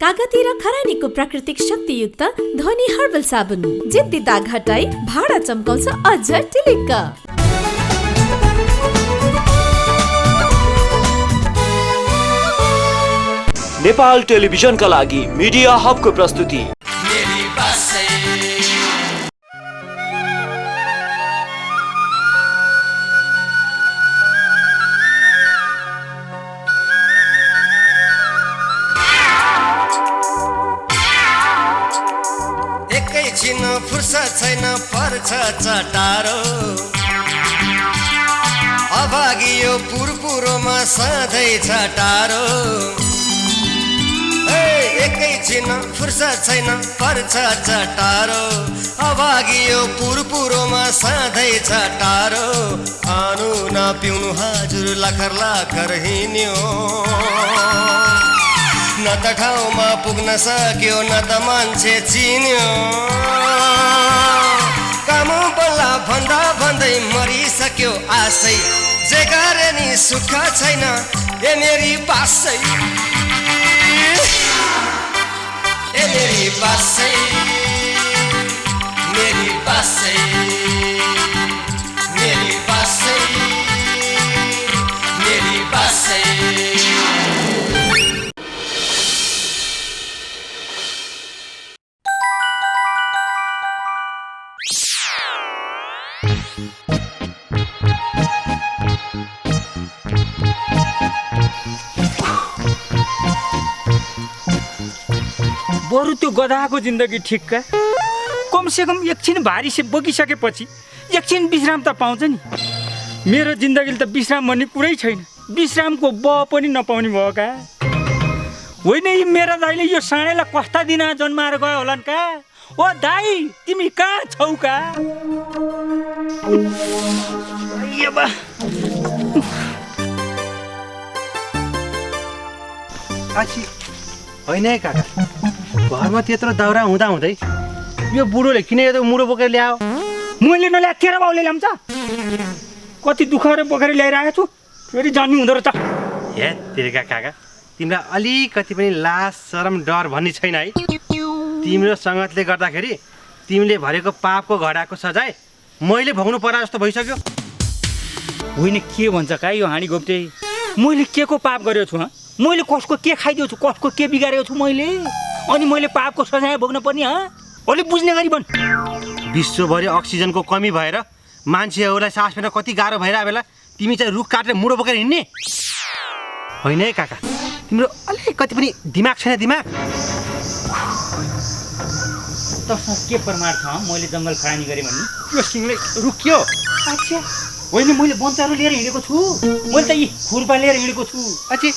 कागती र खरानीको प्राकृतिक शक्तियुक्त ध्वनि हर्बल साबुन जिद्दी दाग हटाई भाडा चम्काउँछ अझ टिलिक्क। नेपाल टेलिभिजनका लागि मिडिया हबको प्रस्तुति एकैछिन फुर्सद छैन पर्छ चटारो अभागियो पुरपुरोमा सधैँ छटारो एकैछिन फुर्सद छैन पर्छ चटारो अभागियो पुरपुरोमा सधैँ छटारो खानु नपिउनु हजुर लाखर लाखर हिँड्यो न त ठाउँमा पुग्न सक्यो न त मान्छे चिन्यो काम बल्ला भन्दा भन्दै मरिसक्यो आशै जे गरे नि सुख छैन ए मेरी बासै ए मेरी बासै मेरी बासै मेरी बासै मेरी बासै। बरु त्यो गधाको जिन्दगी ठिक्का कमसेकम एकछिन भारी से बोकिसकेपछि एकछिन विश्राम त पाउँछ नि। मेरो जिन्दगीले त विश्राम भन्ने कुरै छैन, विश्रामको ब पनि नपाउने भयो का। होइन यी मेरा दाइले यो साँडेलाई कस्ता दिन जन्माएर गयो होलान् का। ओ दाइ तिमी कहाँ छौ का? होइन है काका, घरमा त्यत्रो दाउरा हुँदै यो बुढोले किन यो मुडो बोकेर ल्यायो? मैले नल्याए तेरो बाउले ल्याउँछ। कति दुःख र बोकेर ल्याइरहेको छु, फेरि जन्मी हुँदो रहेछ। हे तेरिका काका, तिमीलाई अलिकति पनि लाज शरम डर भन्ने छैन है? तिम्रो सङ्गतले गर्दाखेरि तिमीले भरेको पापको घडाको सजाय मैले भोग्नु पर्ला जस्तो भइसक्यो। होइन के भन्छ का यो हाँडी घोप्टे? मैले के को पाप गरेको छु? मैले कसको के खाइदिएको छु, कसको के बिगारेको छु मैले? अनि मैले पापको सजाय भोग्न पर्ने? अलिक बुझ्ने गरी भन्। विश्वभरि अक्सिजनको कमी भएर मान्छेहरूलाई सास फेर्न कति गाह्रो भइरहेको बेला तिमी चाहिँ रुख काटेर मुडो बोकेर हिँड्ने? होइन है काका, तिम्रो अलिकति पनि दिमाग छैन? दिमाग तसँग के प्रमाण छ मैले जङ्गल खरानी गरेँ भन्ने? यो सिङले रुख्यो। अच्छा होइन, मैले बन्चारो लिएर हिँडेको छु। मैले त यी खुर्पा लिएर हिँडेको छु। अच्छे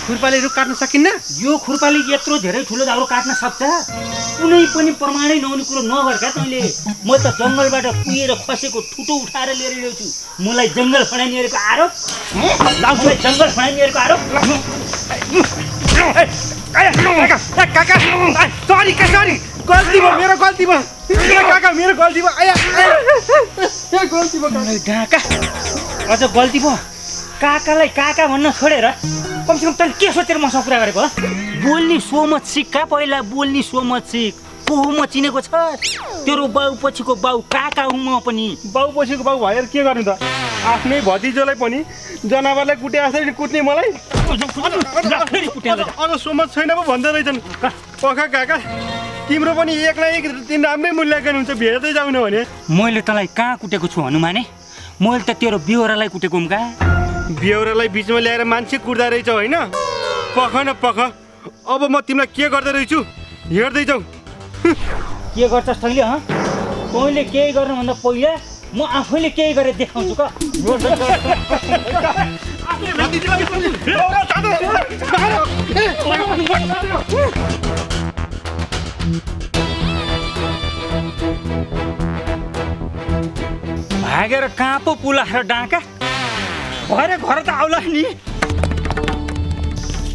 खुर्पाले रुख काट्न सकिन्न? यो खुर्पाले यत्रो धेरै ठुलो दाउरो काट्न सक्छ? कुनै पनि प्रमाणै नहुने कुरो नगर का तैँले। म त जङ्गलबाट कुहिएर खसेको ठुटो उठाएर लिएर हिँडेको छु। मलाई जङ्गल खरानीहरूको आरोप? मलाई जङ्गल खरानीहरूको आरोप? काका सरी सरी, गल्ती भयो, मेरो गल्ती भयो काका, मेरो गल्ती भयो। गल्ती भयो काका, अझ गल्ती भयो? काकालाई काका भन्न छोडेर कमसेकम तैँले के सोचेर मसँग कुरा गरेको? बोल्ने सोमत सिक का, पहिला बोल्ने सोमत सिक। को हो म चिनेको छ? तेरो बाउ पछिको बाउ काका हुँ म पनि। बाउ पछिको बाउ भएर के गर्नु त? आफ्नै भतिजोलाई पनि जनावरलाई कुटे जसरी कुट्ने मलाई अझ सोमत छैन पो भन्दो रहेछन्। पखा काका, तिम्रो पनि एक न एक दिन राम्रै मूल्याङ्कन हुन्छ, भेट्दै जाउन भने। मैले तँलाई कहाँ कुटेको छु हनुमाने? मैले त तेरो बेहोरालाई कुटेको हुँ का। बेहोरालाई बिचमा ल्याएर मान्छे कुट्दा रहेछ होइन? पख न पख, अब म तिमीलाई के गर्दै रहेछु हेर्दै जाऊ। के गर्छस् तैँले? तैँले केही गर्नुभन्दा पहिला म आफैले केही गरेर देखाउँछु का। भागेर कहाँ पो पुलाएर डाँका भएर घर त आउला नि।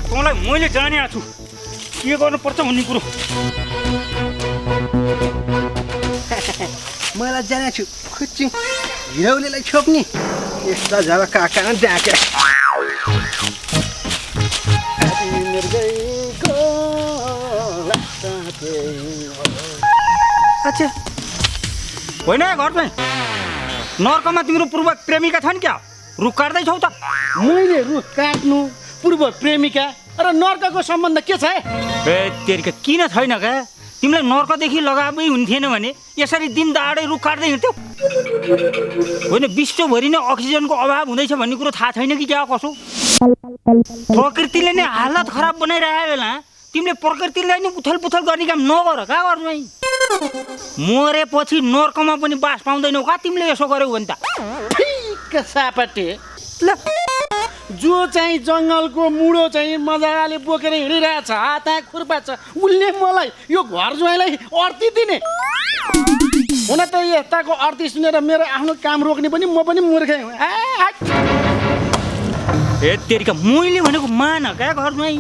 तँलाई मैले जाने छु के गर्नुपर्छ भन्ने कुरो। मलाई जाने छु खुच्ची हिरौलेलाई छोप्ने यस्ता जब काका डाँके अच्छा होइन घर चाहिँ नर्कमा तिम्रो पूर्व प्रेमिका छन् क्या रुख काट्दैछौ त मैले रुख काट्नु पूर्व प्रेमिका र नर्कको सम्बन्ध के छ ए तेरिका किन छैन क्या तिमीलाई नर्कदेखि लगाबै हुन्थेन भने यसरी दिन दहाडै रुख काट्दै हिँड्थ्यौ होइन विश्वभरि नै अक्सिजनको अभाव हुँदैछ भन्ने कुरो थाहा छैन कि क्या कसो प्रकृतिले नै हालत खराब बनाइरहेको बेला तिमीले प्रकृतिलाई नै उथल पुथल गर्ने काम नगर कहाँ गर्नु है मरेपछि नर्कमा पनि बास पाउँदैनौ का तिमीले यसो गर्यौ भने त ठिक सापटे ल जो चाहिँ जङ्गलको मुडो चाहिँ मजाले बोकेर हिँडिरहेछ हात खुर्पा छ उसले मलाई यो घर ज्वाइँलाई अर्ती दिने हुन त यताको अर्ती सुनेर मेरो आफ्नो काम रोक्ने पनि म पनि मूर्खै हुँ ए तेरिका मैले भनेको मान क्या घर ज्वाइँ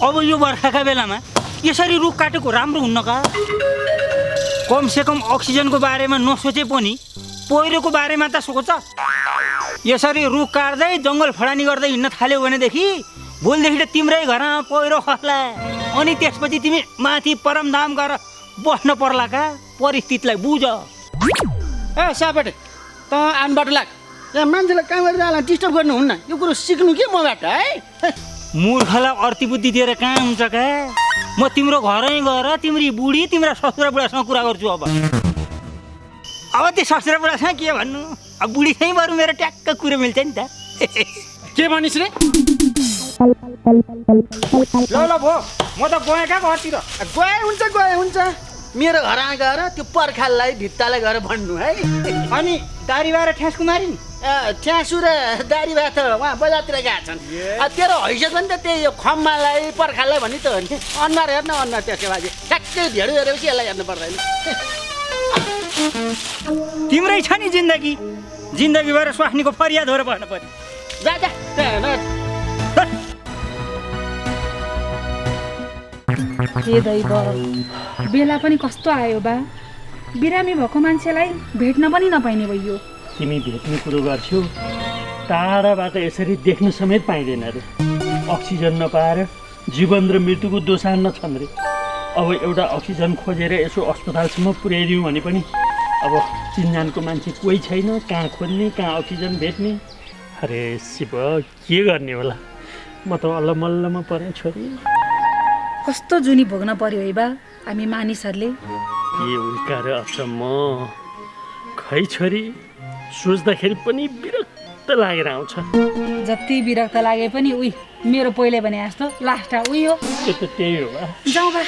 अब यो बर्खाका बेलामा यसरी रुख काटेको राम्रो हुन्न का कमसेकम अक्सिजनको बारेमा नसोचे पनि पहिरोको बारेमा त सोच यसरी रुख काट्दै जङ्गल फडानी गर्दै हिँड्न थाल्यौ भनेदेखि भोलिदेखि त तिम्रै घरमा पहिरो खस्ला अनि त्यसपछि तिमी माथि परमधाम गएर बस्न पर्ला का परिस्थितिलाई बुझ ए सापटे त आनबाट लाग यहाँ मान्छेलाई काम गरेर डिस्टर्ब गर्नुहुन्न यो कुरो सिक्नु के मबाट है मूर्खलाई अर्ती बुद्धि दिएर कहाँ हुन्छ क्या म तिम्रो घरै गएर तिम्री बुढी तिम्रा ससुरा बुढासँग कुरा गर्छु अब त्यो ससुरा बुढासँग के भन्नु अब बुढीसँग बरु मेरो ट्याक्क कुरो मिल्छ नि त के भनिस् रे ल ल भो म त गएँ कहाँ घरतिर गए हुन्छ मेरो घरमा गएर त्यो पर्खाललाई भित्तालाई गएर भन्नु है अनि दारी बाएर ठ्यास कुमारी नि ठ्यासु र दारी भए त उहाँ बजारतिर गएका छन् तेरो हैसियत पनि त त्यही खम्बालाई पर्खाललाई भन्ने त हो नि अनुहार हेर्न अनुहार त्यसको बाजे ठ्याक्कै भेडो हेरेपछि यसलाई हेर्नु पर्दैन तिम्रै छ नि जिन्दगी भएर स्वास्नीको फरियाद हो र बस्नु पर्यो हे दैव बेला पनि कस्तो आयो बा बिरामी भएको मान्छेलाई भेट्न पनि नपाइने भयो तिमी भेट्ने कुरो गर्छौ टाढाबाट यसरी देख्न समेत पाइँदैन रे अक्सिजन नपाएर जीवन र मृत्युको दोसान्न छन् रे अब एउटा अक्सिजन खोजेर यसो अस्पतालसम्म पुर्याइदिउँ भने पनि अब चिन्जानको मान्छे कोही छैन कहाँ खोज्ने कहाँ अक्सिजन भेट्ने अरे शिव के गर्ने होला म त अल्लमल्लमा परेँ छोरी कस्तो जुनी भोग्न पर्यो है बा हामी मानिसहरूले के उल्का र अचम्म खै छोरी सोच्दाखेरि पनि विरक्त लागेर आउँछ जति विरक्त लागे पनि उही मेरो पहिले भने जस्तो लास्ट उही हो त्यो त त्यही हो जाउँ बा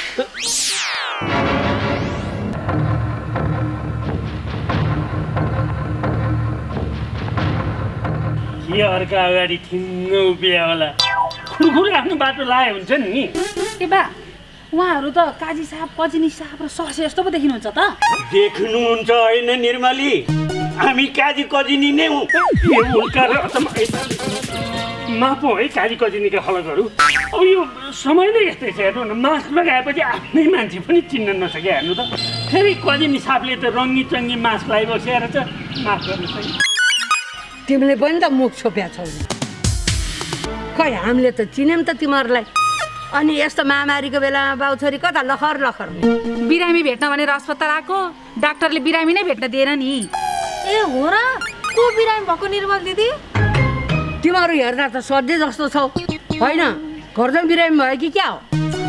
के अर्का अगाडि ठिङ्ग उभिया होला खुरखुर आफ्नो बाटो लाए हुन्छ नि ए बा उहाँहरू त काजी साहब कजिनी साहब र ससे जस्तो पो देखिनुहुन्छ त देख्नुहुन्छ होइन निर्मली हामी काजी कजिनी नै हौँ यो उल्का र मापो है काजी कजिनीका खलकहरू अब यो समय नै यस्तै छ हेर्नु न मास्क लगाएपछि आफ्नै मान्छे पनि चिन्न नसके हेर्नु त फेरि कजिनी साहबले त रङ्गी चङ्गी मास्क लगाइबसेर त माफ गर्नुहोस् है तिमीले पनि त मुख छोप्या छौ खै हामीले त चिन्यौँ त तिमीहरूलाई अनि यस्तो महामारीको बेलामा बाउछोरी कता लखर लखर बिरामी भेट्न भनेर अस्पताल आएको डाक्टरले बिरामी नै भेट्न दिएन नि ए हो र को बिरामी भएको निर्मल दिदी तिमीहरू हेर्दा त सधैँ जस्तो छौ होइन घरजन बिरामी भयो कि क्या हो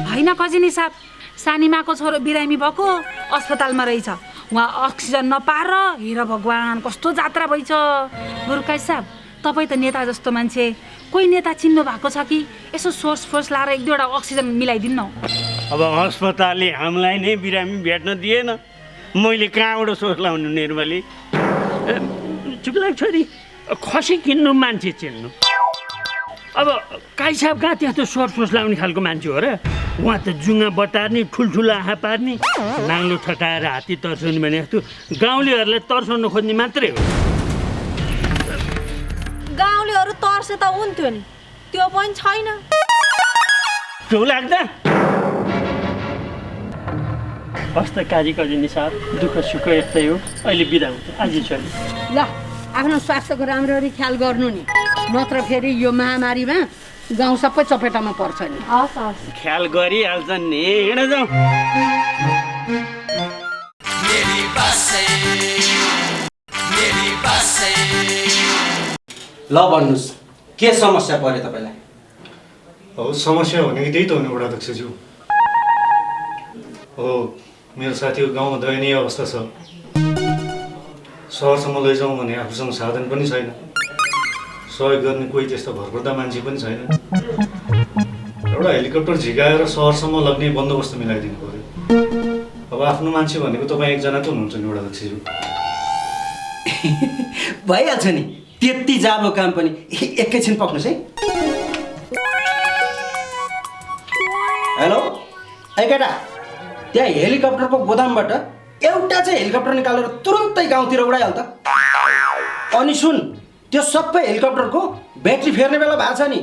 होइन कजिनी साहब सानीमाको छोरो बिरामी भएको अस्पतालमा रहेछ उहाँ अक्सिजन नपाएर हेर भगवान् कस्तो जात्रा भइछ गुरुकाई साहब तपाईँ त नेता जस्तो मान्छे कोही नेता चिन्नु भएको छ कि यसो सोर्स फोर्स लाएर एक दुईवटा अक्सिजन मिलाइदिनु अब अस्पतालले हामीलाई नै बिरामी भेट्न दिएन मैले कहाँबाट सोच लाउनु निर्मली चुप्लाक छोरी खसी किन्नु मान्छे चिन्नु अब काई साहब कहाँ त्यस्तो सोच लाउने खालको मान्छे हो र उहाँ त जुङ्गा बटार्ने ठुल्ठुलो आँखा पार्ने नाङ्लो ठटाएर हात्ती तर्साउने भने जस्तो गाउँलेहरूलाई तर्साउनु खोज्ने मात्रै हो गाउँलेहरू तर्से त हुन्थ्यो नि त्यो पनि छैन चौ लाग्दा हस् त काजी कजिनी साहब दुःख सुख यस्तै हो अहिले बिदा हुन्छ आज छोरी ल आफ्नो स्वास्थ्यको राम्ररी ख्याल गर्नु नि नत्र फेरि यो महामारीमा गाउँ सबै चपेटामा पर्छ नि। हस् हस् ख्याल गरिहाल्छन् नि हिँड जाउँ मेरी बासै मेरी बासै। ल भन्नुहोस् के समस्या पर्यो तपाईँलाई? हो समस्या भनेको त्यही त हो नि वडा अध्यक्षज्यू। हो मेरो साथीको गाउँमा दयनीय अवस्था छ। सहरसम्म लैजाउँ भने आफूसँग साधन पनि छैन, सहयोग गर्ने कोही त्यस्तो भरपर्दा मान्छे पनि छैन। एउटा हेलिकप्टर झिकाएर सहरसम्म लग्ने बन्दोबस्त मिलाइदिनु पर्यो। अब आफ्नो मान्छे भनेको तपाईँ एकजना त हुनुहुन्छ नि वडा अध्यक्षज्यू। भइहाल्छ नि, त्यति जाबो काम पनि। एकैछिन पक्नुहोस् है। हेलो ए केटा, त्यहाँ हेलिकप्टरको गोदामबाट एउटा चाहिँ हेलिकप्टर निकालेर तुरुन्तै गाउँतिर उडाइहाल त। अनि सुन, त्यो सबै हेलिकप्टरको ब्याट्री फेर्ने बेला भएको छ नि,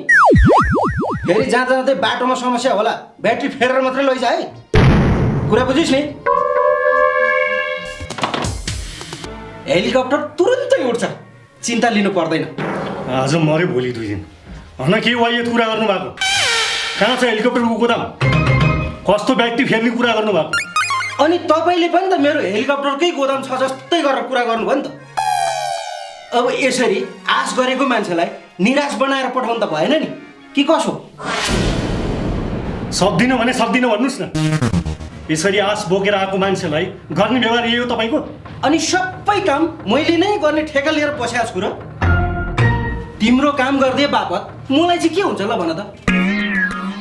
फेरि जाँदा जाँदै बाटोमा समस्या होला, ब्याट्री फेरेर मात्रै लैजा है। कुरा बुझिस् नि? हेलिकप्टर तुरुन्तै उड्छ, चिन्ता लिनु पर्दैन। आज मऱ्यो भोलि 2 दिन हन के वायत कुरा गर्नुभएको? कहाँ छ हेलिकप्टरको गोदाम? कस्तो ब्याट्री फेर्ने कुरा गर्नुभएको? अनि तपाईँले पनि त मेरो हेलिकप्टरकै गोदाम छ जस्तै गरेर कुरा गर्नुभयो नि त। अब यसरी आश गरेको मान्छेलाई निराश बनाएर पठाउनु त भएन नि, कि कसो? सक्दिनँ भने सक्दिनँ भन्नुहोस् न। यसरी आश बोकेर आएको मान्छेलाई गर्ने व्यवहार यही हो तपाईँको? अनि सबै काम मैले नै गर्ने ठेका लिएर बसेको छु र? तिम्रो काम गरिदिए बापत मलाई चाहिँ के हुन्छ ल भन त?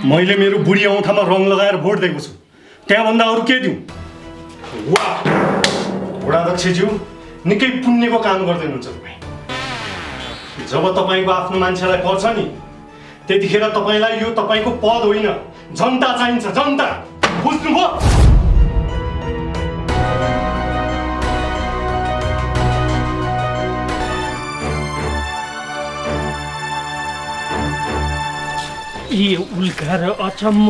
मैले मेरो बुढी औँठामा रङ लगाएर भोट दिएको छु, त्यहाँभन्दा अरू के दिउँ? वाह वडा अध्यक्षज्यू, निकै पुण्यको काम गर्दै हुनुहुन्छ तपाईँ। जब तपाईँको आफ्नो मान्छेलाई पर्छ नि, त्यतिखेर तपाईँलाई यो तपाईँको पद होइन, जनता चाहिन्छ, जनता। बुझ्नुभयो? ए उल्का र अचम्म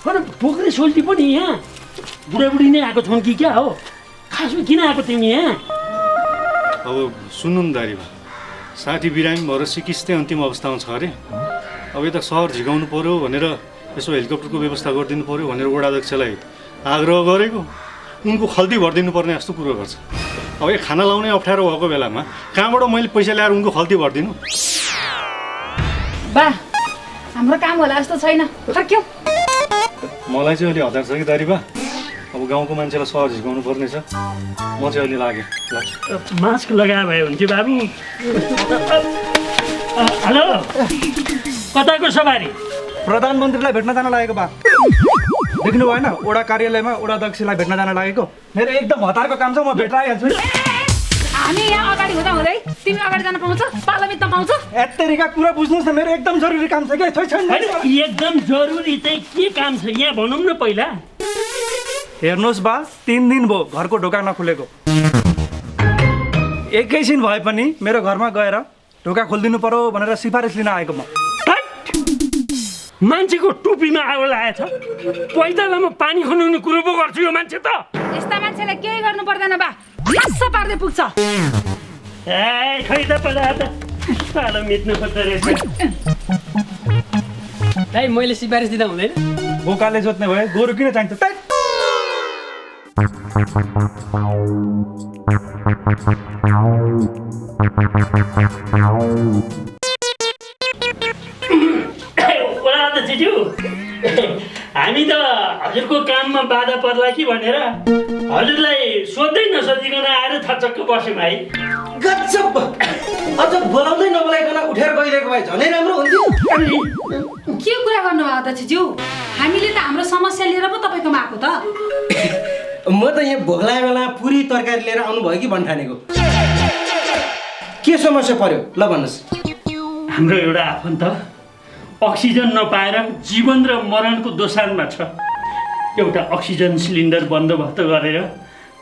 पोखरी सोल्टी पनि यहाँ बुढाबुढी नै आएको छन् कि क्या हो? खासमा किन आएको तिमी यहाँ? अब सुन्नु नि दारीबा, साथी बिरामी भएर सिकिस्तै अन्तिम अवस्थामा छ अरे। अब यता सहर झिकाउनु पर्यो भनेर यसो हेलिकप्टरको व्यवस्था गरिदिनु पर्यो भनेर वडा अध्यक्षलाई आग्रह गरेको, उनको खल्ती भरिदिनु पर्ने जस्तो कुरो गर्छ। अब यो खाना लाउने अप्ठ्यारो भएको बेलामा कहाँबाट मैले पैसा ल्याएर उनको खल्ती भरिदिनु? बा हाम्रो काम होला जस्तो छैन, फर्क्यौ। मलाई चाहिँ अलि हतार छ कि दारीबा। अब गाउँको मान्छेलाई सहर झिकाउनु पर्ने छ, म चाहिँ अलि लागेँ। मास्क लगाए भए हुन्थ्यो बाबु। हेलो, कताको सवारी? प्रधानमन्त्रीलाई भेट्न जान लागेको बा। देख्नु भएन? वडा कार्यालयमा वडा अध्यक्षलाई भेट्न जान लागेको। मेरो एकदम हतारको काम छ, म भेट्न आइहाल्छु। हामी यहाँ अगाडि हुँदा हुँदै तिमी अगाडि जान पाउँछ? पालो मित्न पाउँछ? यत्तरीका कुरा बुझ्नुहोस् न, मेरो एकदम जरुरी काम छ कि एकदम जरुरी चाहिँ के काम छ यहाँ भनौँ न पहिला। हेर्नुहोस् बा, 3 दिन भयो घरको ढोका नखुलेको। एकैछिन भए पनि मेरो घरमा गएर ढोका खोलिदिनु पर्यो भनेर सिफारिस लिन आएको म। मान्छेको टुपीमा आगो लागेछ, पैतालामा पानी खनाउने कुरो पो गर्छु यो मान्छे त। यस्ता मान्छेलाई केही गर्नु पर्दैन बा, खास पार्दै पुग्छ। ए खै त पदार्थ पालो मिट्नु पर्दो रहेछ। भाइ मैले सिफारिस दिँदा हुँदैन? बोकाले जोत्ने भए गोरु किन चाहिन्छ? हामी त हजुरको काममा बाधा पर्ला कि भनेर हजुरलाई सोध्दै नसोधिकन आएर थचक्क बस्यौँ भाइ। गजब, अझ बोलाउँदै नबोलाइकन उठेर गइरहेको भए झनै राम्रो हुन्थ्यो। के कुरा गर्नुभयो अध्यक्षज्यू? हामीले त हाम्रो समस्या लिएर पो तपाईँकोमा आएको त। म त यहाँ भोग्ला बेला पुरी तरकारी लिएर आउनुभयो कि भन्ठानेको। के समस्या पर्यो ल भन्नुहोस्। हाम्रो एउटा आफन्त अक्सिजन नपाएर जीवन र मरणको दोसारमा छ। एउटा अक्सिजन सिलिन्डर बन्दोबस्त गरेर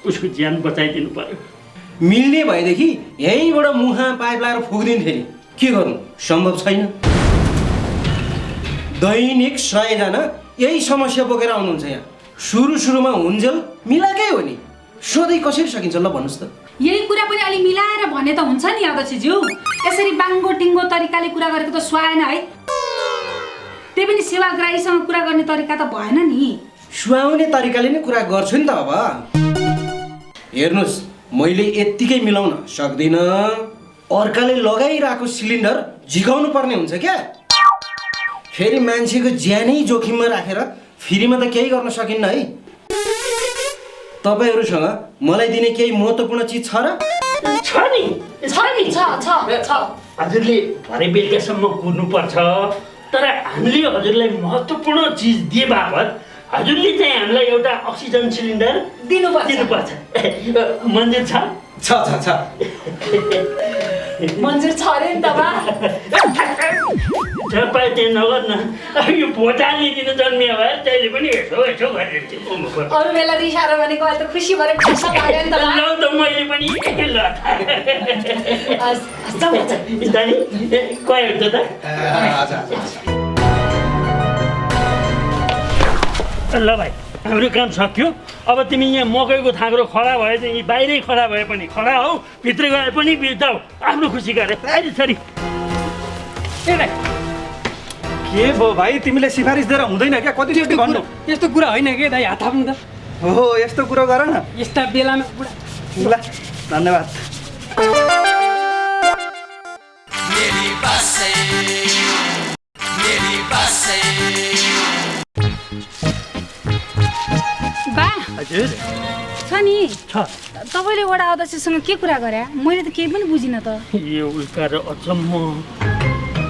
उसको ज्यान बचाइदिनु पर्यो। मिल्ने भएदेखि यहीँबाट मुहा पाइप लगाएर फुकिदिन्थ्यो नि, के गर्नु सम्भव छैन। दैनिक 100 जना यही समस्या बोकेर आउनुहुन्छ यहाँ। सुरुमा हुन्जेल मिलाएकै हो नि, सधैँ कसरी सकिन्छ ल भन्नुहोस् त। यही कुरा पनि अलि मिलाएर भने त हुन्छ नि अध्यक्षज्यू। यसरी बाङ्गो टिङ्गो तरिकाले कुरा गरेको त सुहाएन है। त्यही पनि सेवाग्राहीसँग कुरा गर्ने तरिका त भएन नि। सुहाउने तरिकाले नै कुरा गर्छु नि त अब। हेर्नुहोस्, मैले यत्तिकै मिलाउन सक्दिनँ। अर्काले लगाइरहेको सिलिन्डर झिकाउनु पर्ने हुन्छ क्या। फेरि मान्छेको ज्यानै जोखिममा राखेर फ्रीमा त केही गर्न सकिन्न है। तपाईँहरूसँग मलाई दिने केही महत्त्वपूर्ण चिज छ र? छ नि। हजुरले भरे बेलुकासम्म कुर्नुपर्छ, तर हामीले हजुरलाई महत्त्वपूर्ण चिज दिए बापत हजुरले चाहिँ हामीलाई एउटा अक्सिजन सिलिन्डर दिनुपर्छ। मन्जुर छ? छ। मन्जुर छ अरे नि त बा। तपाईँ त्यो नगर न, यो भोटाल्ने दिन जन्मियो भए जहिले पनि यसो गरेर अरू बेला रिसाएर भनेको अहिले त खुसी भएर खुसा लाग्यो नि त बा। ल त मैले पनि ल दानी कहाँ हुन्छ त? ल भाइ, हाम्रो काम सक्यो। अब तिमी यहाँ मकैको थाङ्रो खडा भए चाहिँ यी बाहिरै खडा भए पनि खडा हौ, भित्र गए पनि बिर्ताऊ, आफ्नो खुसी गरे। अहिले छोरी ए भाइ, के भयो भाइ, तिमीले सिफारिस दिएर हुँदैन क्या? कति चोटि भन्नु? यस्तो कुरा होइन कि दाइ, हात थाप्नु त। हो, यस्तो कुरो गर न। यस्ता बेलामा बुढा। ल, धन्यवाद। बा हजुर छ नि। तपाईँले वडा अध्यक्षसँग के कुरा गरे? मैले त केही पनि बुझिनँ त। यो उल्का र अचम्म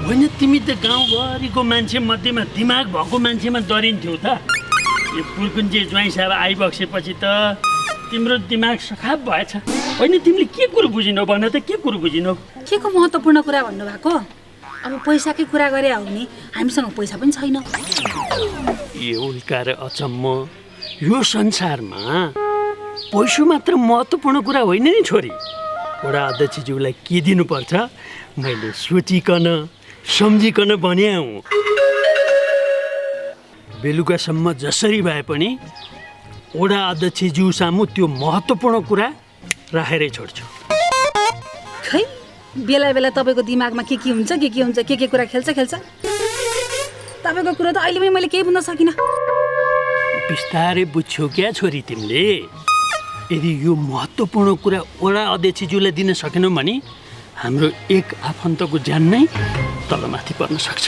होइन, तिमी त गाउँभरिको मान्छे मध्येमा दिमाग भएको मान्छेमा डरिन्थ्यौ त। यो पुर्कुन्चे ज्वाइँ साहब आइबक्सेपछि त तिम्रो दिमाग सखाप भएछ। होइन, तिमीले के कुरो बुझिनौ भन त? के कुरो बुझिनौ? के को महत्त्वपूर्ण कुरा भन्नुभएको? अब पैसाकै कुरा गरे हो भने हामीसँग पैसा पनि छैन। यो उल्का र अचम्म, यो संसारमा पैसा मात्र महत्त्वपूर्ण कुरा होइन नि छोरी। वडा अध्यक्षज्यूलाई के दिनुपर्छ मैले सोचिकन सम्झिकन भने हूँ। बेलुकासम्म जसरी भए पनि वडा अध्यक्षज्यू सामु त्यो महत्त्वपूर्ण कुरा राखेरै छोड्छु। खै बेला बेला तपाईँको दिमागमा के हुन्छ के कुरा खेल्छ। तपाईँको कुरा त अहिले पनि मैले केही बुझ्न सकिनँ। बिस्तारै बुझ्छौ क्या छोरी तिमीले? यदि यो महत्त्वपूर्ण कुरा वडा अध्यक्षज्यूलाई दिन सकेनौ भने हाम्रो एक आफन्तको ज्यान नै तलमाथि पर्न सक्छ।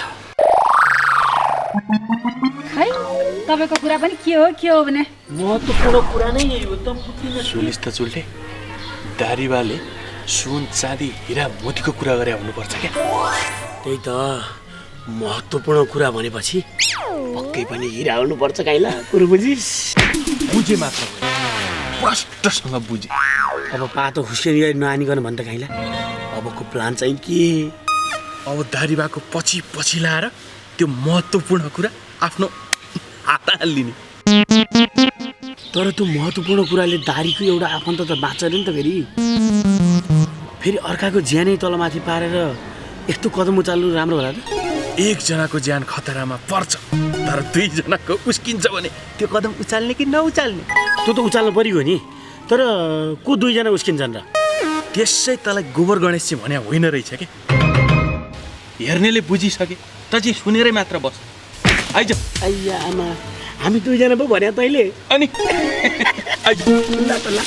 खै तपाईँको कुरा पनि के हो भने महत्त्वपूर्ण कुरा नै यही हो त। सुनिस् त चुल्टे, दारीवाले सुन चाँदी हिरा मोतीको कुरा गरे हुनुपर्छ क्या? त्यही त, महत्त्वपूर्ण कुरा भनेपछि पक्कै पनि हिरा हुनुपर्छ काइला। कुरो बुझिस्? बुझे मात्र प्रष्टसँग बुझे। अब पातो हुस्यारी नआनिकन भन्छ काइला। अबको प्लान चाहिँ के? अब दारीबाको पछि लाएर त्यो महत्त्वपूर्ण कुरा आफ्नो हात हालिदिने। तर त्यो महत्त्वपूर्ण कुराले दारीको एउटा आफन्त त बाँच्छ अरे नि त। फेरि अर्काको ज्यानै तलमाथि पारेर यस्तो कदम उचाल्नु राम्रो होला त? एकजनाको ज्यान खतरामा पर्छ, तर दुईजनाको उस्किन्छ भने त्यो कदम उचाल्ने कि नउचाल्ने? त्यो त उचाल्नु परिगयो नि, तर को दुईजना उस्किन्छन् र? त्यसै तँलाई गोबर गणेशजी भने होइन रहेछ क्या? हेर्नेले बुझिसके त चाहिँ सुनेरै मात्र बस। आइज। आइया आमा, हामी दुईजना पो भने तैँले? अनि आइज। ल।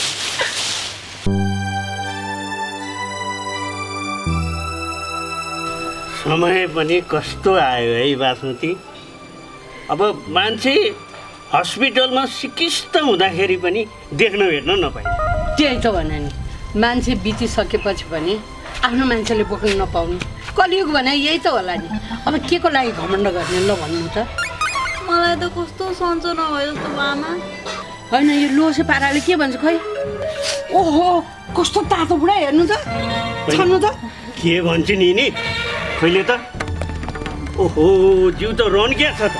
समय पनि कस्तो आयो है बासमती। अब मान्छे हस्पिटलमा सिकिस्त हुँदाखेरि पनि देख्न भेट्न नपाइने। त्यही त भने नि, मान्छे बितिसकेपछि पनि आफ्नो मान्छेले बोक्न नपाउने कलियुग भने यही त होला नि। अब के को लागि घमण्ड गर्ने ल भन्नु त? मलाई त कस्तो सन्चो नभयो जस्तो आमा। होइन, यो लोसे पाराले के भन्छ खै? ओहो, कस्तो तातो बुढा, हेर्नु त, छान्नु त। के भन्छु नि कहिले त? ओहो, जिउ त रन्किया छ त।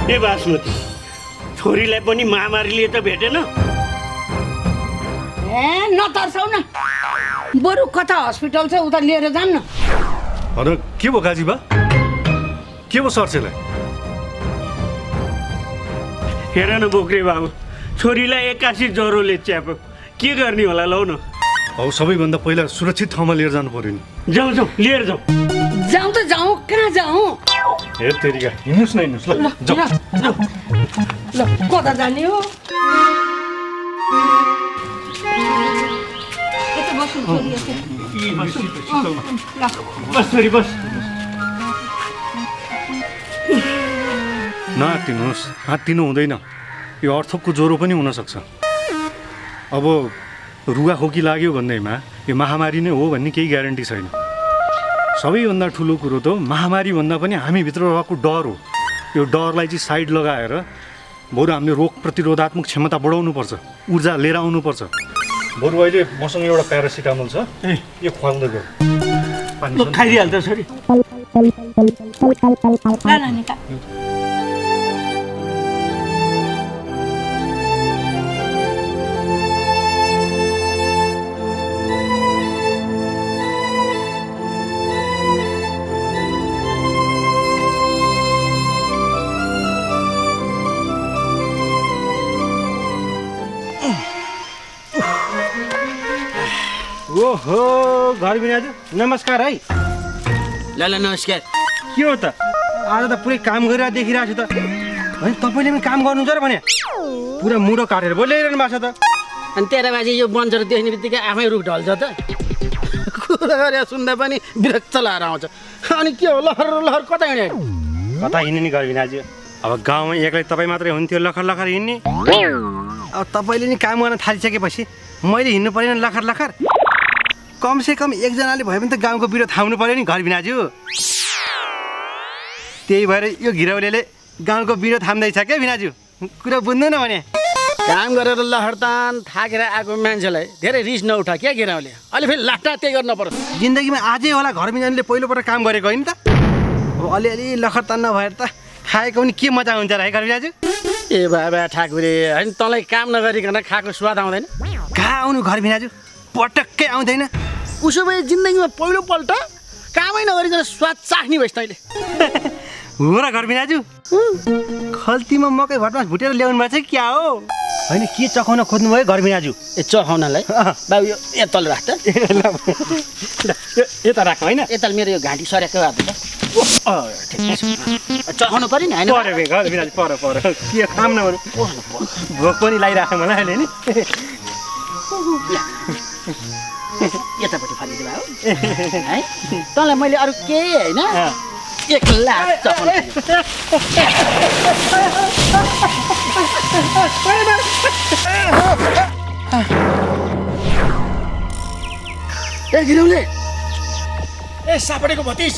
ए बासमती, छोरीलाई पनि महामारीले त भेटेन? ए नतर्साउ न, बरु कता हस्पिटल छ उता लिएर जान्न। होइन, के भयो काजीबा? के भयो सर्सेलाई? हेर न बोक्रे बाबु, छोरीलाई 81 ज्वरोले च्याप्यो। के गर्ने होला लौ न? अब सबैभन्दा पहिला सुरक्षित ठाउँमा लिएर जानु पर्यो नि। जाउँ लिएर जाउँ। जाउँ त जाउँ, कहाँ जाउँ? हे तेरिका, हिँड्नुहोस् न हिँड्नुहोस् ल जाऊ। ल कता जाने हो? यता बस्नु छोरी यता। बस छोरी बस। नआत्तिनुहोस्, आत्तिनु हुँदैन। यो अर्थको ज्वरो पनि हुनसक्छ। अब रुगाखोकी लाग्यो भन्दैमा यो महामारी नै हो भन्ने केही ग्यारेन्टी छैन। सबैभन्दा ठुलो कुरो त महामारी भन्दा पनि हामीभित्र रहेको डर हो। यो डरलाई चाहिँ साइड लगाएर बरु हामीले रोग प्रतिरोधात्मक क्षमता बढाउनुपर्छ, ऊर्जा लिएर आउनुपर्छ। बरु अहिले मसँग एउटा प्यारासिटामोल छ, यो खुवाउँदै गयो। खाइदिइहाल्छ छोरी। ओहो घर बिनाजु नमस्कार है। ल ल नमस्कार। के हो त आज त पुरै काम गरेर देखिरहेको छु त। होइन तपाईँले पनि काम गर्नुहुन्छ र भने पुरा मुडो काटेर बोलिरहनु भएको छ त। अनि तेरा बाजे यो बन्चरो देख्ने बित्तिकै आफै रुख ढल्छ त। कुरा गरेर सुन्दा पनि विरक्त लाएर आउँछ। अनि के हो लहर लहर कता हिँड्यो? कता हिँड्ने नि घर बिनाजु? अब गाउँमा एक्लै तपाईँ मात्रै हुन्थ्यो लखर लखर हिँड्ने। अब तपाईँले नि काम गर्न थालिसकेपछि मैले हिँड्नु परेन लखर लखर। कमसेकम एकजनाले भयो भने त गाउँको बिरो थाम्नु पर्यो नि घर बिनाजु। त्यही भएर यो घिरौलेले गाउँको बिरो थाम्दैछ क्या बिनाजु। कुरा बुझ्दैन भने काम गरेर लहरतान थाकेर आएको मान्छेलाई धेरै रिस नउठा क्या गिराउले। अहिले फेरि लाट्टा त्यही गर्न पर्छ। जिन्दगीमा आजै होला घर बिनाजुले पहिलोपल्ट काम गरेको होइन त। अब अलिअलि लखरतान नभएर त खाएको पनि के मजा हुन्छ र है घर बिनाजु। ए बाबा ठाकुरे, होइन तँलाई काम नगरिकन खाएको स्वाद आउँदैन? कहाँ आउनु घर बिनाजु, पटक्कै आउँदैन। उसो भए जिन्दगीमा पहिलोपल्ट कामै नगरिकन स्वाद चाख्ने भएछ तैँले। हो र घर बिनाजु, खल्तीमा मकै भटमास भुटेर ल्याउनु भएको छ क्या हो? होइन के चखाउन खोज्नुभयो घर बिनाजु? ए चखाउनलाई बाबु यो यता राख त। यता राख होइन, यता मेरो यो घाँटी सरेको हात त। चखाउनु पर्यो नि होइन? पर्यो बे घर बिनाजु, पर्यो के काम नगर्नु, भोक पनि लागिरहेको मलाई अहिले नि। यतापट्टि फलिदिनु भयो है। तँलाई मैले अरू केही होइन, एक लाख चखाउनु। ए गिरौले, ए सापडेको भतिज,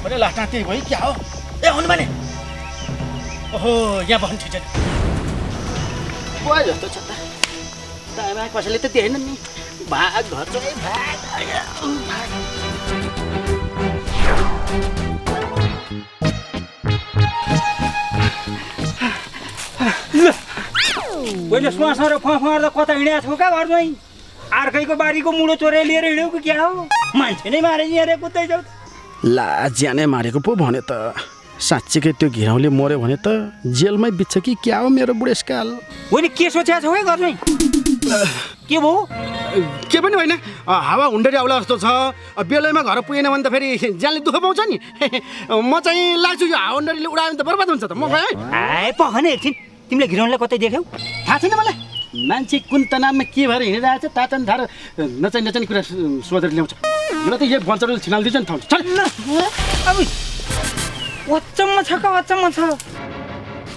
मैले लास्टमा त्यही भयो क्या हो? ए आउनु भने ओहो यहाँ बस्नु ठिक छैन। गयो जस्तो छ त। तामा कसैले त देखेन नि। भाग घर चाहिँ भाग। पहिले श्वास र फर्दा कता हिँडेको छौ क्या घरमा? अर्कैको बारीको मुडो चोरेर लिएर हिँड्यौ कि क्या हो? मान्छे नै मारे यहाँ कुद्दै जाऊ। ला ज्यानै मारेको पो भने त साँच्चीकै त्यो घिराउले मऱ्यो भने त जेलमै बित्छ कि क्या हो मेरो बुढेसकाल? होइन के सोचेको छौ है घरमै? के भयो? के पनि होइन, हावा हुन्डरी आउला जस्तो छ। बेलैमा घर पुगेन भने त फेरि ज्यानले दुःख पाउँछ नि। म चाहिँ लाग्छु यो हावा हुन्डरीले उडायो भने त बर्बाद हुन्छ त। म गएँ है पखन एकछिन, तिमीले घिराउनलाई कतै देख्यौ? थाहा छैन मलाई। मान्छे कुन तनावमा के भएर हिँडिरहेको छ तातन थाहा नचाहिने कुरा सोधेर ल्याउँछ। यो त यो बन्चरले छिनालिदिन्छ नि ठाउँ। अब अचम्म छ का अचम्म छ।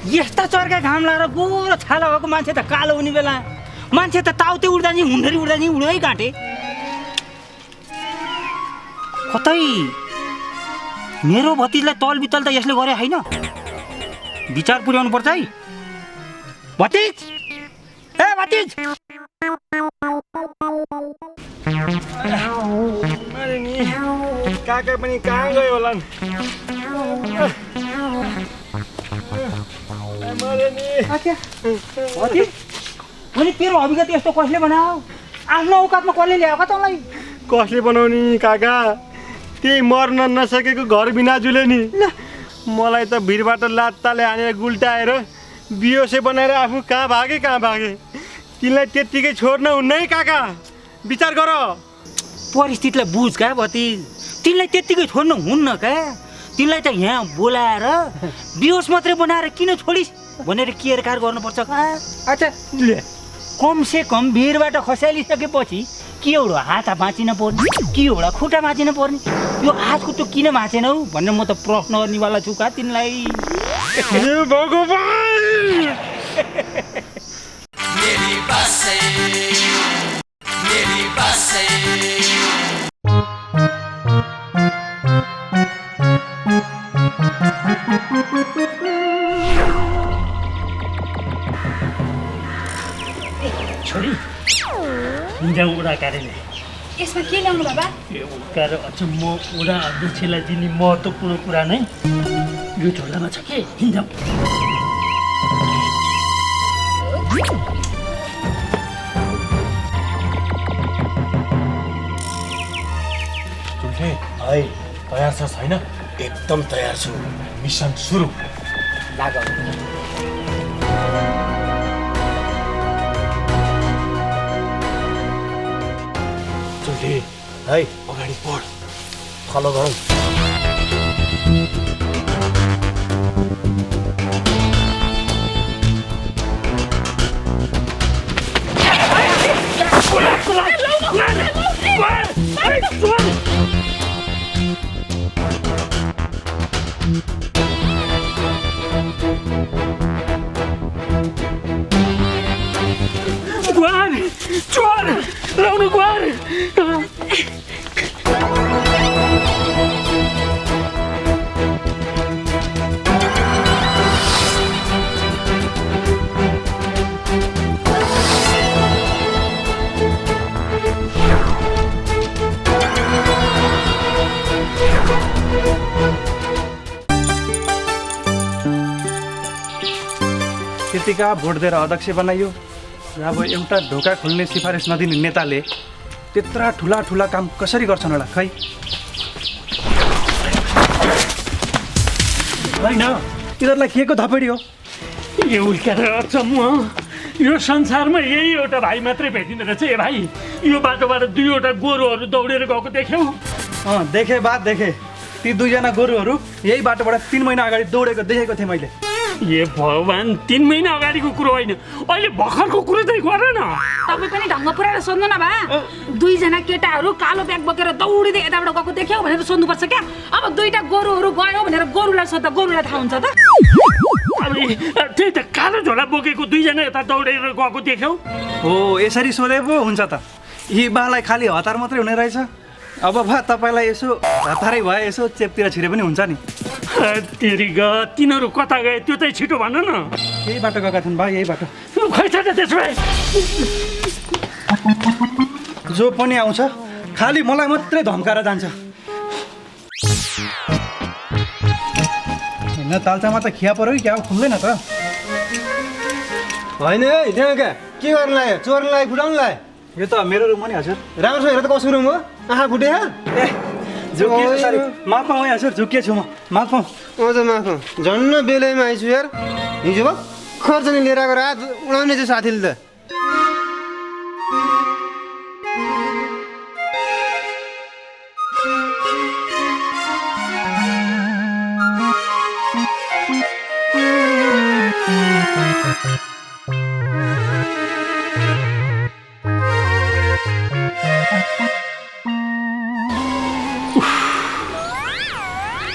यस्ता चर्का घाम लगाएर गोरो छाला भएको मान्छे त कालो हुने बेला मान्छे त ताउते उड्दा नि हुन्डरी उड्दा नि उडै काटे। कतै मेरो भतिजलाई तल बितल त यसले गरे होइन। विचार पुर्याउनु पर्छ है भतिज। ए भतिज, काका पनि कहाँ गयो होला? अनि तेरो अभिगत यस्तो कसले बनाऊ? आफ्नो औकातमा कसले ल्याएको तँलाई? कसले बनाउने काका? त्यही मर्न नसकेको घर बिनाजुले नि। मलाई त भिरबाट लात्ताले हानेर गुल्टाएर बियोसे बनाएर आफू कहाँ भागे। तिमीलाई त्यत्तिकै छोड्न हुन्न है काका, विचार गर। परिस्थितिलाई बुझ क्या भतिज। तिमीलाई त्यत्तिकै छोड्नु हुन्न क्या। तिमीलाई त यहाँ बोलाएर बेहोस मात्रै बनाएर किन छोडिस् भनेर केयरकार गर्नुपर्छ का। अच्छा ले कमसे कम भिरबाट खसालिसकेपछि के एउटा हात भाँचिन पर्ने, के एउटा खुट्टा भाँचिन पर्ने, यो हात खुट्टो किन भाँचेन हौ भनेर म त प्रश्न गर्नेवाला छु का तिमीलाई। भगवान मेरी बासै मेरी बासै छोरी जाउँ उडा कार्यालय। यसमा के ल्याउनु बाबा? उड्काएर अचम्म उडा अध्यक्षलाई दिने महत्त्वपूर्ण कुरा नै यो झोलामा छ के, हिँड्छौँ। चुल्ठे है तयार छ छैन? एकदम तयार छु। मिसन सुरु। लाग चुल्ठे है अगाडि बढ, फलो गरौँ। ग्वार चोर लाउनु ग्वार। त्यतिका भोट दिएर अध्यक्ष बनाइयो। अब एउटा ढोका खोल्ने सिफारिस नदिने नेताले त्यत्रा ठुला ठुला काम कसरी गर्छन् होला खै। होइन यिनीहरूलाई के को धपेडी हो? यो उल्केर अचम्म, यो संसारमा यही एउटा भाइ मात्रै भेटिँदो रहेछ। ए भाइ, यो बाटोबाट दुईवटा गोरुहरू दौडेर गएको देख्यौ? देखेँ बात देखेँ। ती दुईजना गोरुहरू यही बाटोबाट 3 महिना अगाडि दौडेको देखेको थिएँ मैले। ए भगवान्, 3 महिना अगाडिको कुरो होइन, अहिले भर्खरको कुरो चाहिँ गर न। तपाईँ पनि ढङ्ग पुऱ्याएर सोध्नु न भा। दुईजना केटाहरू कालो ब्याग बोकेर दौडिँदै यताबाट गएको देख्यौ भनेर सोध्नुपर्छ क्या। अब दुईटा गोरुहरू गयो भनेर गोरुलाई सोद्धा गोरुलाई थाहा हुन्छ त। त्यही त, कालो झोला बोकेको दुईजना यता दौडेर गएको देख्यौ? हो यसरी सोधे पो हुन्छ त। यी बालाई खालि हतार मात्रै हुने रहेछ। अब भा तपाईँलाई यसो हतारै भए यसो चेपतिर छिरे पनि हुन्छ नि। तेरी ग, तिनीहरू कता गए त्यो चाहिँ छिटो भन न। यही बाटो गएका थिइन् भाइ, यही बाटो। खै छ त त्यसो भए? जो पनि आउँछ खालि मलाई मात्रै धम्काएर जान्छ। होइन तालचामा त खिया पऱ्यो कि क्या खुल्दैन त। होइन है त्यहाँ क्या के गर्नु लाग्यो? चोर्नु लाग्यो, फुटाउनु लाग्यो? यो त मेरो रुम हो नि हजुर। राम्रो हेर त कसको रुम हो? आँखा फुटे माफ पाउँ है हजुर, झुकिएछु म, माफ पाउँ। अझ माफ झन्न बेलैमा आइछु यार। हिजो भर्खर चाहिँ लिएर आएको रात उडाउने चाहिँ साथीले त।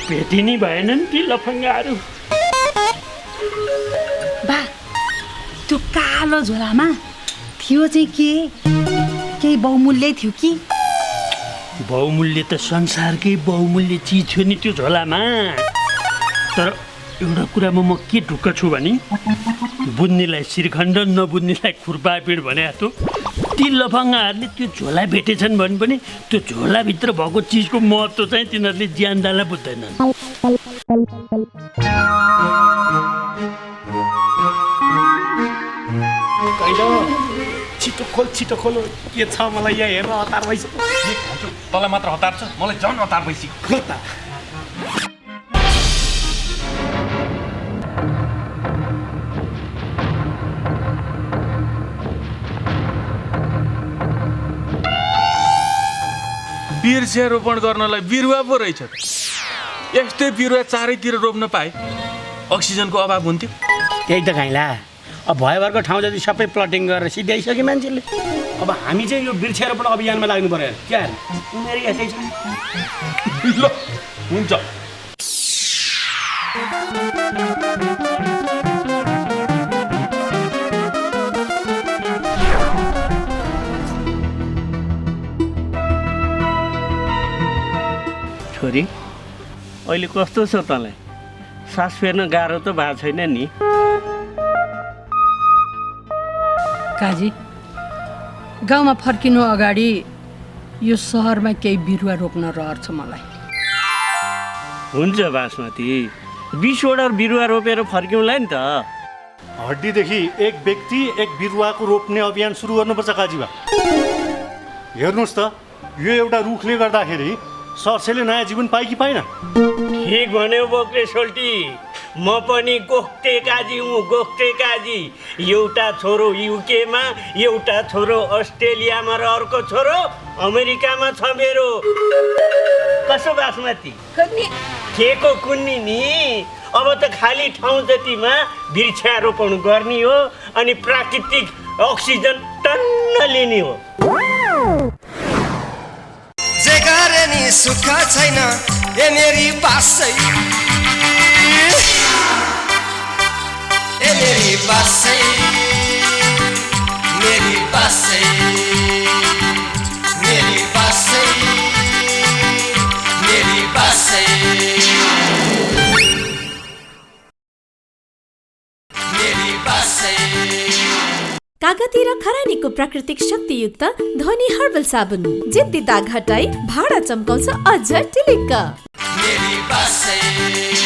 भेटी नै भएनन् ती लफङ्गाहरू। बा, त्यो कालो झोलामा थियो चाहिँ के? केही बहुमूल्य थियो कि? बहुमूल्य त संसारकै बहुमूल्य चिज थियो नि त्यो झोलामा। तर एउटा कुरामा म के ढुक्क छु भने, बुझ्नेलाई श्रीखण्ड नबुझ्नेलाई खुर्पापिड भने जस्तो ती लफङ्गाहरूले त्यो झोला भेटेछन् भने पनि त्यो झोलाभित्र भएको चिजको महत्त्व चाहिँ तिनीहरूले ज्यान दाला बुझ्दैनन्। छिटो खोल के छ मलाई यहाँ हेर्न हतार भइसक्यो। तँलाई मात्र हतार छ, मलाई झन् हतार भइसक्यो। खोल त। वृक्षारोपण गर्नलाई बिरुवा पो रहेछ। यस्तै बिरुवा चारैतिर रोप्न पाए अक्सिजनको अभाव हुन्थ्यो। त्यही त खाइला, अब भयभरको ठाउँ जति सबै प्लटिङ गरेर सिध्याइसक्यो मान्छेले। अब हामी चाहिँ यो वृक्षारोपण अभियानमा लाग्नु पर्यो क्या? उनीहरू यतै छन्। ल हुन्छ। छोरी, अहिले कस्तो छ तँलाई? सास फेर्न गाह्रो त भएको छैन नि? काजी, गाउँमा फर्किनु अगाडि यो सहरमा केही बिरुवा रोप्न रहर छ मलाई। हुन्छ बासमती, 20वटा बिरुवा रोपेर फर्क्यौँला नि त। हड्डीदेखि एक व्यक्ति एक बिरुवाको रोप्ने अभियान सुरु गर्नुपर्छ काजीबा। हेर्नुहोस् त, यो एउटा रुखले गर्दाखेरि सर्सेले नयाँ जीवन पाए कि पाएन? ठिक भन्यो बोक्रे सोल्टी। म पनि गोक्टे काजी हुँ, गोक्टे काजी। एउटा छोरो युकेमा, एउटा छोरो अस्ट्रेलियामा र अर्को छोरो अमेरिकामा छ मेरो। कसो बासमती? के को कुन्नी नि? अब त खाली ठाउँ जतिमा वृक्षारोपण गर्ने हो अनि प्राकृतिक अक्सिजन टन्न लिने हो। जे गरे नि सुख छैन ए मेरी बासै, ए मेरी बासै, मेरी बासै, मेरी बासै, मेरी बासै, मेरी बासै। कागती र खरानीको प्राकृतिक शक्तियुक्त ध्वनि हर्बल साबुन जिद्दी दाग हटाई भाडा चम्काउँछ अझ टिलिक्क। मेरी बासै।